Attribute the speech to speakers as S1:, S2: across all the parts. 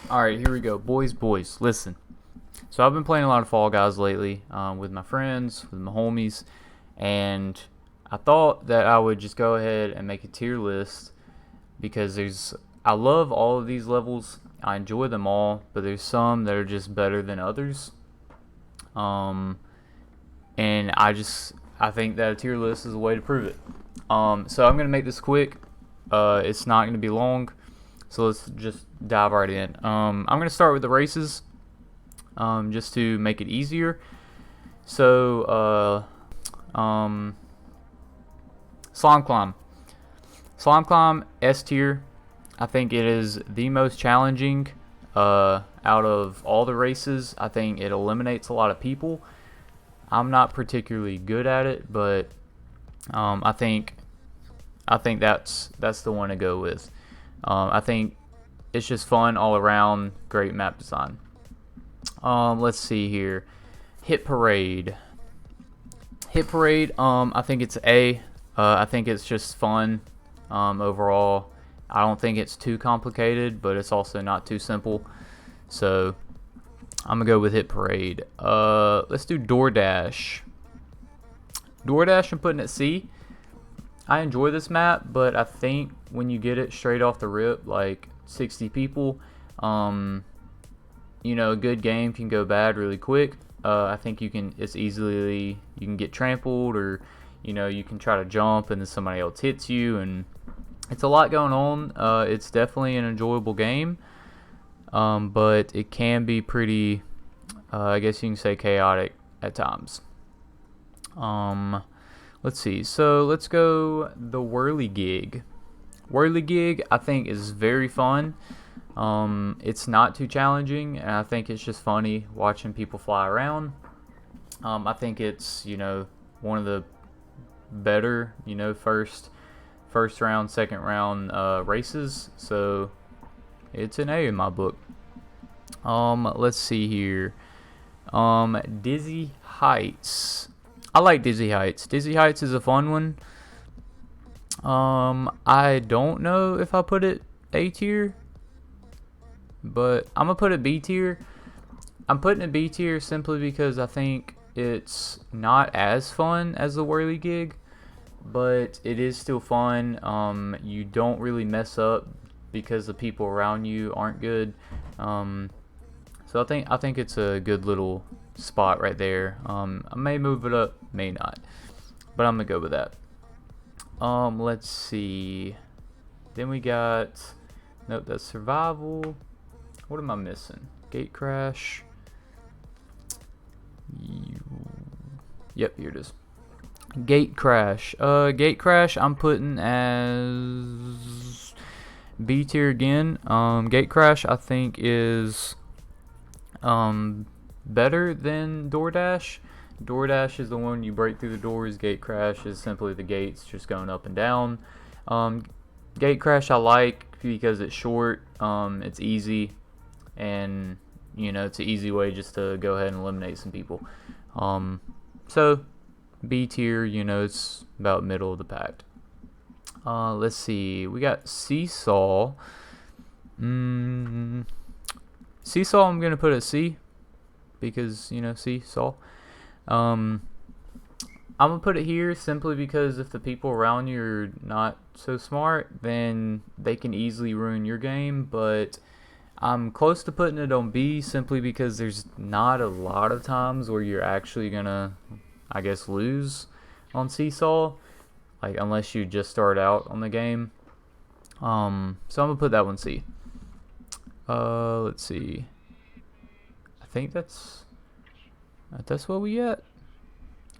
S1: Alright, here we go. Boys, listen. So I've been playing a lot of Fall Guys lately with my friends, with my homies, and I thought that I would just go ahead and make a tier list because I love all of these levels. I enjoy them all, but there's some that are just better than others. Um, and I think that a tier list is a way to prove it. So I'm gonna make this quick. It's not gonna be long. So let's just dive right in. I'm going to start with the races just to make it easier. So, Slime Climb. Slime Climb, S tier. I think it is the most challenging out of all the races. I think it eliminates a lot of people. I'm not particularly good at it, but I think that's the one to go with. I think it's just fun all around, great map design. Let's see here. Hit Parade. Hit Parade, I think it's A. I think it's just fun overall. I don't think it's too complicated, but it's also not too simple. So I'm going to go with Hit Parade. Let's do Doordash. Doordash, I'm putting at C. I enjoy this map, but I think when you get it straight off the rip, like 60 people, a good game can go bad really quick. I think you can get trampled, or you can try to jump and then somebody else hits you, and it's a lot going on. It's definitely an enjoyable game, but it can be pretty, I guess you can say, chaotic at times. Let's see. So let's go the Whirligig. Whirligig, I think, is very fun. It's not too challenging, and I think it's just funny watching people fly around. I think it's one of the better first round, second round races. So it's an A in my book. Let's see here. Dizzy Heights. I like Dizzy Heights. Dizzy Heights is a fun one. I don't know if I put it A tier, but I'm gonna put it B tier. I'm putting it B tier simply because I think it's not as fun as the Whirligig, but it is still fun. You don't really mess up because the people around you aren't good. So I think it's a good little spot right there. I may move it up, may not, but I'm gonna go with that. Let's see. Then we got, nope, that's survival. What am I missing? Gate crash. Yep, here it is. Gate crash. Gate crash, I'm putting as B tier again. Gate crash, I think, is better than Doordash. Doordash is the one you break through the doors. Gate crash is simply the gates just going up and down. Gate crash I like because it's short, it's easy, and it's an easy way just to go ahead and eliminate some people. So B tier, it's about middle of the pack. Let's see, we got Seesaw. Seesaw I'm gonna put at C because Seesaw. I'm gonna put it here simply because if the people around you are not so smart, then they can easily ruin your game. But I'm close to putting it on B simply because there's not a lot of times where you're actually gonna, I guess, lose on Seesaw, like unless you just start out on the game. So I'm gonna put that one C. Let's see. I think that's what we at.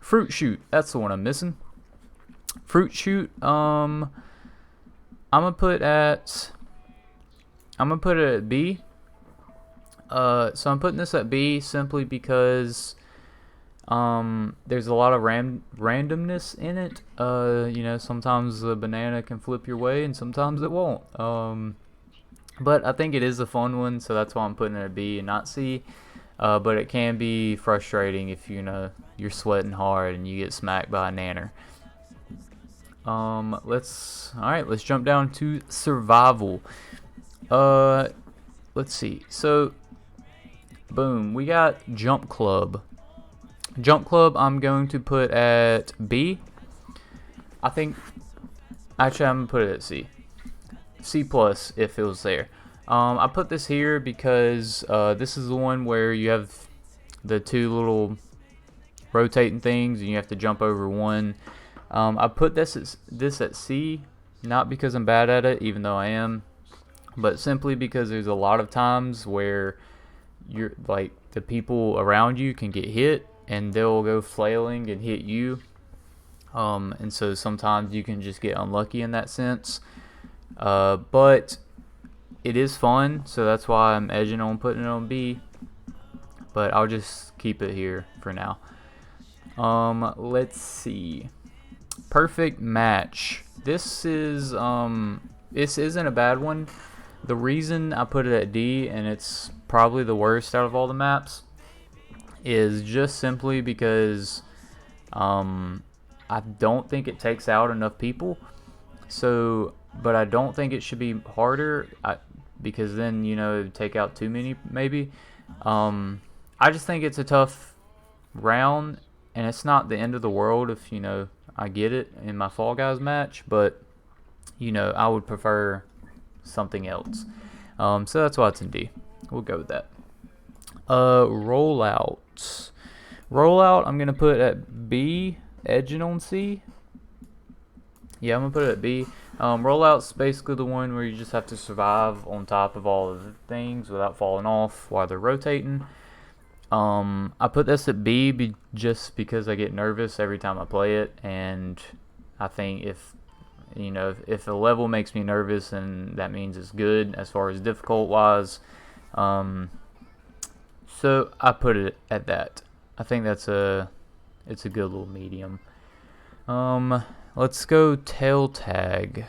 S1: Fruit Shoot, that's the one I'm missing. Fruit Shoot, I'm gonna put it at B. So I'm putting this at B simply because there's a lot of randomness in it. Sometimes the banana can flip your way and sometimes it won't. But I think it is a fun one, so that's why I'm putting it at B and not C. But it can be frustrating if you're sweating hard and you get smacked by a nanner. Let's jump down to survival. let's see. So, boom, we got Jump Club. Jump Club I'm going to put at B. I think, actually I'm going to put it at C. C plus if it was there. I put this here because this is the one where you have the two little rotating things and you have to jump over one. I put this at C, not because I'm bad at it, even though I am, but simply because there's a lot of times where you're like the people around you can get hit and they'll go flailing and hit you, and so sometimes you can just get unlucky in that sense, but it is fun, so that's why I'm edging on putting it on B, but I'll just keep it here for now. Let's see. Perfect Match. This isn't a bad one. The reason I put it at D, and it's probably the worst out of all the maps, is just simply because I don't think it takes out enough people. So, but I don't think it should be harder, because then, you know, it'd take out too many maybe. I just think it's a tough round, and it's not the end of the world if, you know, I get it in my Fall Guys match, but, you know, I would prefer something else. So that's why it's in D. We'll go with that. Rollout. Rollout I'm going to put at B, edging on C. Yeah, I'm going to put it at B. Rollout's basically the one where you just have to survive on top of all of the things without falling off while they're rotating. I put this at B just because I get nervous every time I play it, and I think if a level makes me nervous, and that means it's good as far as difficult wise. So I put it at that. I think it's a good little medium. Let's go tail tag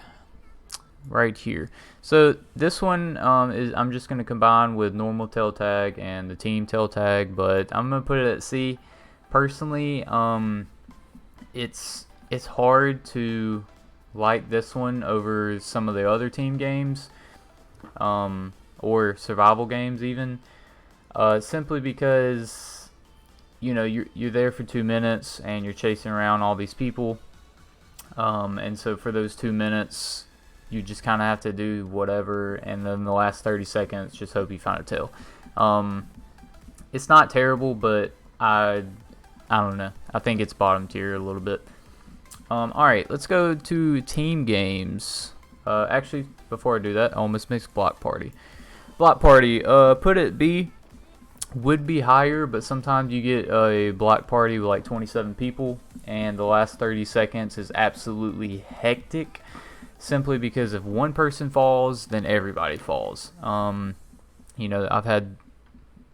S1: right here. So this one is I'm just going to combine with normal tail tag and the team tail tag, but I'm going to put it at C. Personally, it's hard to like this one over some of the other team games, or survival games even, simply because, you know, you're there for 2 minutes and you're chasing around all these people, and so for those 2 minutes you just kind of have to do whatever, and then the last 30 seconds just hope you find a tail. It's not terrible, but I don't know, I think it's bottom tier a little bit. Alright, let's go to team games. Actually, before I do that, I almost mixed Block Party. Block Party, put it B. Would be higher, but sometimes you get a block party with like 27 people, and the last 30 seconds is absolutely hectic, simply because if one person falls, then everybody falls. You know, I've had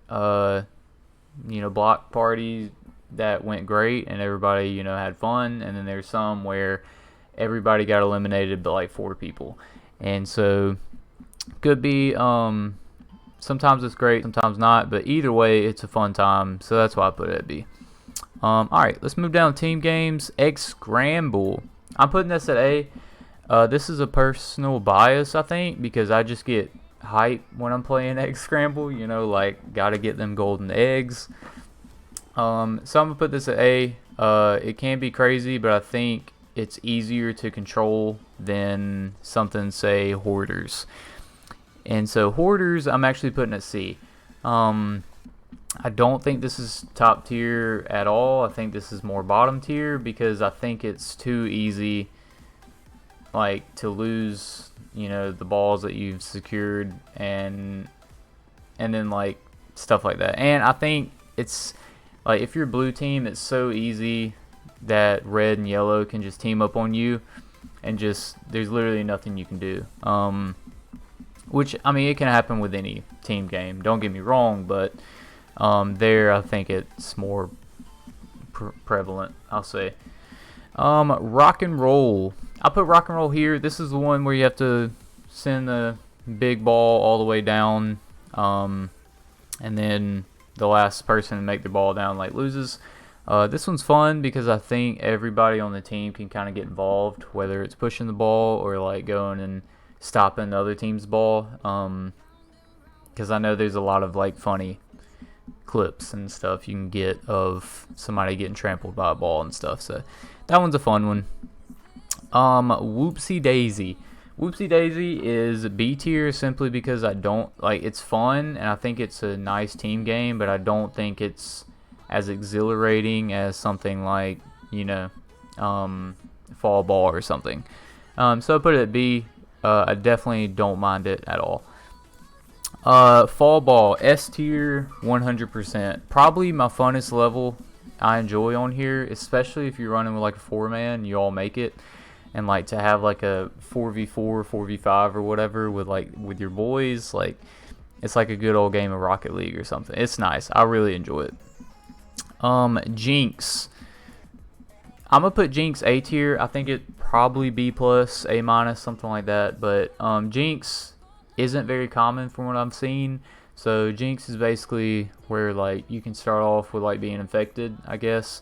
S1: block parties that went great and everybody, you know, had fun, and then there's some where everybody got eliminated but like 4 people, and so could be sometimes it's great, sometimes not, but either way it's a fun time, so that's why I put it at B. Alright, let's move down to team games. Scramble, I'm putting this at A. This is a personal bias, I think, because I just get hype when I'm playing Scramble, you know, like gotta get them golden eggs. So I'm gonna put this at A. It can be crazy, but I think it's easier to control than something, say, Hoarders. And so Hoarders I'm actually putting at C. I don't think this is top tier at all. I think this is more bottom tier, because I think it's too easy, like, to lose, you know, the balls that you've secured, and then like stuff like that. And I think it's like, if you're blue team, it's so easy that red and yellow can just team up on you, and just there's literally nothing you can do. Which, I mean, it can happen with any team game, don't get me wrong, but there I think it's more prevalent, I'll say. Rock and Roll. I put Rock and Roll here. This is the one where you have to send the big ball all the way down, and then the last person to make the ball down like loses. This one's fun because I think everybody on the team can kind of get involved, whether it's pushing the ball or like going and stopping the other team's ball. because I know there's a lot of like funny clips and stuff you can get of somebody getting trampled by a ball and stuff. So that one's a fun one. Whoopsie Daisy. Whoopsie Daisy is B tier simply because I don't like, it's fun and I think it's a nice team game, but I don't think it's as exhilarating as something like, you know, Fall Ball or something. So I put it at B. I definitely don't mind it at all. Fall Ball, S tier, 100%. Probably my funnest level I enjoy on here, especially if you're running with like a 4-man, you all make it. And like to have like a 4v4, 4v5 or whatever with your boys, like it's like a good old game of Rocket League or something. It's nice. I really enjoy it. Jinx. I'm gonna put Jinx A tier. I think it probably B plus, A minus, something like that. But Jinx isn't very common from what I've seen. So Jinx is basically where like you can start off with like being infected, I guess.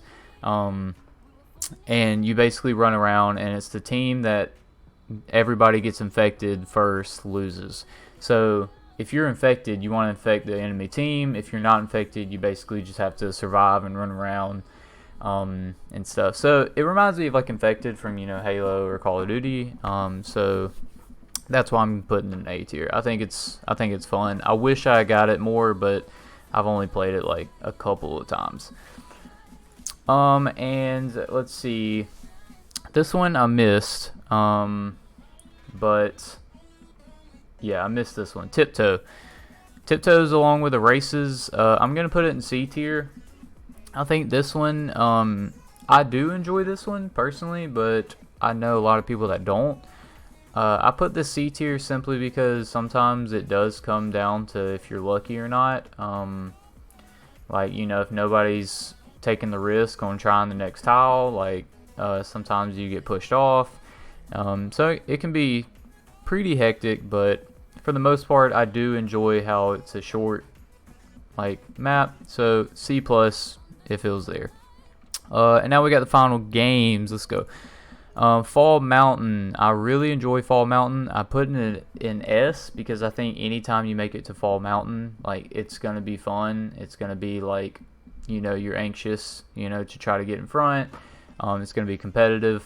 S1: And you basically run around, and it's the team that everybody gets infected first loses. So if you're infected, you want to infect the enemy team. If you're not infected, you basically just have to survive and run around and stuff. So it reminds me of like Infected from, you know, Halo or Call of Duty. So that's why I'm putting it in A tier. I think it's fun. I wish I got it more, but I've only played it like a couple of times. And let's see, this one I missed, but yeah, I missed this one. Tiptoes along with the races. I'm gonna put it in C tier. I think this one, I do enjoy this one personally, but I know a lot of people that don't. I put the C tier simply because sometimes it does come down to if you're lucky or not. Like, you know, if nobody's taking the risk on trying the next tile, like sometimes you get pushed off. So it can be pretty hectic, but for the most part I do enjoy how it's a short like map. So C plus if it was there. And now we got the final games. Let's go. Fall Mountain. I really enjoy Fall Mountain. I put it in S because I think anytime you make it to Fall Mountain, like it's gonna be fun. It's gonna be like, you know, you're anxious, you know, to try to get in front. It's going to be competitive.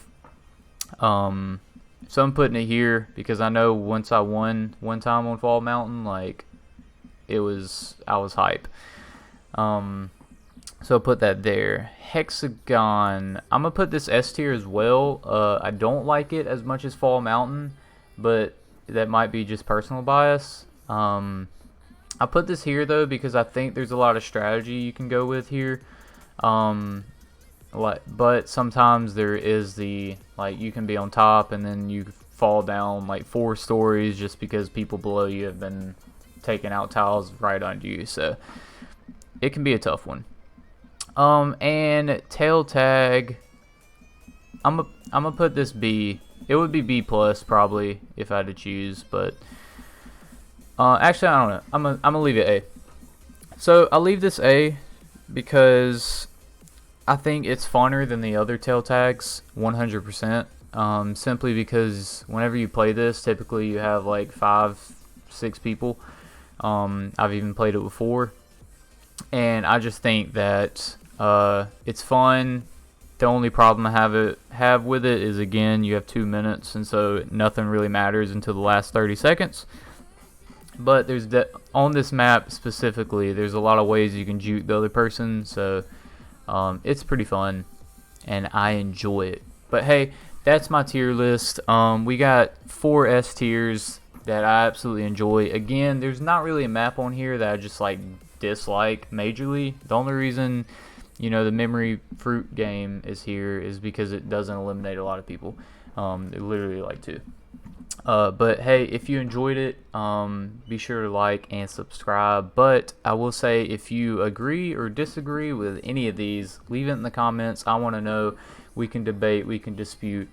S1: So I'm putting it here because I know once I won one time on Fall Mountain, like I was hype. So put that there. Hexagon. I'm going to put this S tier as well. I don't like it as much as Fall Mountain, but that might be just personal bias. I put this here though because I think there's a lot of strategy you can go with here. But sometimes there is the, like, you can be on top and then you fall down like 4 stories just because people below you have been taking out tiles right under you. So it can be a tough one. And tail tag, I'm gonna put this B. It would be B plus probably if I had to choose, but actually I don't know. I'm gonna leave it A. So I'll leave this A because I think it's funner than the other tail tags, 100%. Simply because whenever you play this, typically you have like 5-6 people. I've even played it before, and I just think that it's fun. The only problem I have with it is, again, you have 2 minutes, and so nothing really matters until the last 30 seconds. But there's on this map specifically, there's a lot of ways you can juke the other person, so it's pretty fun, and I enjoy it. But hey, that's my tier list. We got 4 S tiers that I absolutely enjoy. Again, there's not really a map on here that I just like dislike majorly. The only reason, you know, the memory fruit game is here is because it doesn't eliminate a lot of people. It literally like 2. But hey, if you enjoyed it, be sure to like and subscribe. But I will say, if you agree or disagree with any of these, leave it in the comments. I want to know. We can debate, we can dispute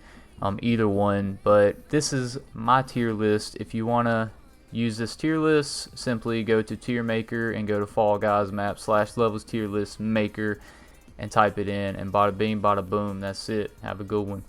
S1: either one. But this is my tier list. If you want to use this tier list, simply go to tier maker and go to Fall Guys map /levels tier list maker and type it in, and bada bing bada boom, that's it. Have a good one.